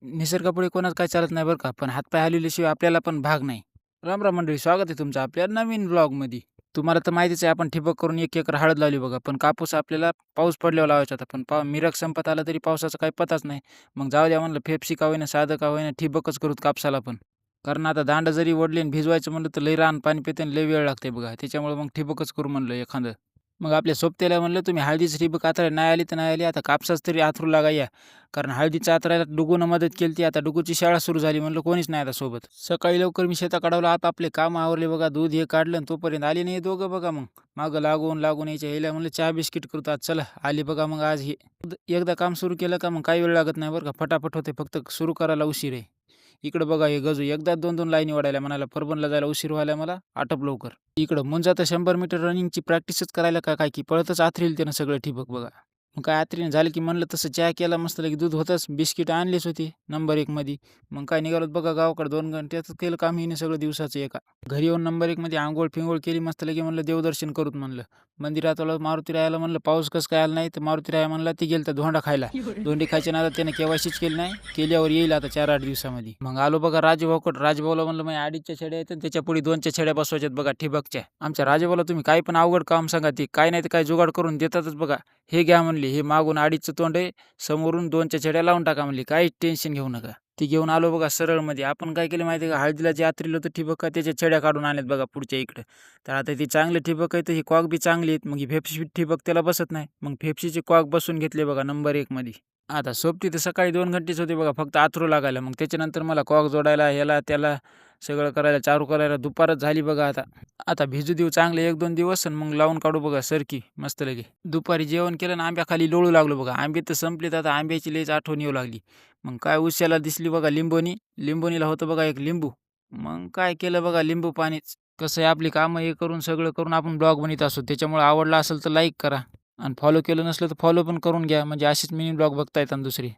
निसर्गापुढे कोणाचं काही चालत नाही बरं का. पण हातपाय हलवल्याशिवाय आपल्याला पण भाग नाही. राम राम मंडळी, स्वागत आहे तुमचं आपल्या नवीन व्लॉगमध्ये. तुम्हाला तर माहितीच आहे आपण ठिबक करून 1 एकर हळद लावली बघा. पण कापूस आपल्याला पाऊस पडल्यावर लावायचा होता. पण मिरग संपत आला तरी पावसाचा काही पत्ताच नाही. मग जाऊ द्या म्हणलं फेपसी का होईना, साधं का होईना ठिबकच करूत कापसाला पण. कारण आता दांडं जरी ओढली आणि भिजवायचं म्हणलं तर लई रान पाणी पिते आणि लई वेळ लागते बघा. त्याच्यामुळे मग ठिबकच करू म्हणलं एखादं. मग आपल्या सोबत्याला म्हणलं तुम्ही हळदीची ठिबक आथरायला नाही आली तर नाही आली, आता कापसाच तरी आथरू लागा या. कारण हळदीचं आथरायला डुगूनं मदत केली. आता डुगूची शाळा सुरू झाली म्हणलं कोणीच नाही आता सोबत. सकाळी लवकर मी शेताकडं आता आपले कामं आवरले बघा. दूध हे काढलं आणि तोपर्यंत आले नाही दोघं बघा. मग मागं लागून लागून यायच्या यायला म्हणलं चहा बिस्किट करतो आज, चला आले बघा. मग आज हे एकदा काम सुरू केलं का मग काही वेळ लागत नाही बरं का, फटाफट होते. फक्त सुरू करायला उशीर आहे. इकडं बघा हे गजू एकदा 2-2 लाईनी ओढायला म्हणाला, परभणला जायला उशीर व्हायला मला, आटप लवकर. इकडं मुंजा तर 100 मीटर रनिंगची प्रॅक्टिसच करायला का काय की पळतच आथरील त्यानं सगळं ठिबक बघा. मग काय आथरीन झालं की म्हणलं तसं चहा केला मस्त लगे दूध होतंच, बिस्किट आणलीच होती नंबर 1 मध्ये. मग काय निघालोत बघा गावाकडे 2 घंट्याचं केलं काम हिने सगळं दिवसाचं एका. घरी येऊन नंबर 1 मध्ये आंघोळ-फिंगोळ केली मस्त लगे म्हणलं देवदर्शन करूत म्हणलं. मंदिरात आलो मारुतीरायाला म्हणलं पाऊस कसं काय आला नाही तर मारुतीराया म्हणला ती गेलं तर धोंडा खायला. धोंडी खायच्या नादात त्यानं केवायसीच केली नाही. केल्यावर येईल आता 4-8 दिवसामध्ये. मग आलो बघा राजभाऊकडं. राजभाऊला म्हणलं माझ्या 2.5च्या छड्या आहेत आणि त्याच्या पुढे 2च्या छड्या बसवायच्यात बघा ठिबकच्या. आमच्या राजभाऊला तुम्ही काही पण अवघड काम सांगा ते काय नाही तर काय जुगाड करून देतातच बघा. हे घ्या म्हणले, हे मागून 2.5चं तोंड आहे, समोरून 2च्या छड्या लावून टाका म्हणले, काहीच टेन्शन घेऊ नका. ती घेऊन आलो बघा सरळमध्ये. आपण काय केलं माहिती आहे का, हळदीला जे आथरीलं होतं ठिबक का त्याच्या छड्या काढून आणल्यात बघा पुढच्या इकडं. तर आता ती चांगली ठिबक आहे तर ही कॉक बी चांगली आहेत. मग ही फेपसी ठिबक त्याला बसत नाही. मग फेपसीचे कॉक बसून घेतले बघा नंबर 1 मध्ये. आता सोबती तर सकाळी 2 घंटेच होते बघा फक्त आथरू लागायला. मग त्याच्यानंतर मला कॉक जोडायला ह्याला त्याला सगळं करायला चालू करायला दुपारच झाली बघा आता. आता भिजू देऊ चांगले 1-2 दिवस आणि मग लावून काढू बघा सरकी मस्त लगे. दुपारी जेवण केलं आणि आंब्याखाली लोळू लागलो बघा. आंबे तर संपलेत आता, आंब्याची लईच आठवण येऊ लागली. मग काय उश्याला दिसली बघा लिंबोनी. लिंबोनीला होतं बघा एक लिंबू. मग काय केलं बघा लिंबू पाणीच. कसं आहे आपली कामं हे करून सगळं करून आपण ब्लॉग बनवत असतो. त्याच्यामुळे आवडला असेल तर लाईक करा आणि फॉलो केलं नसलं तर फॉलो पण करून घ्या. म्हणजे अशीच मिनी ब्लॉग बघता येतात दुसरी.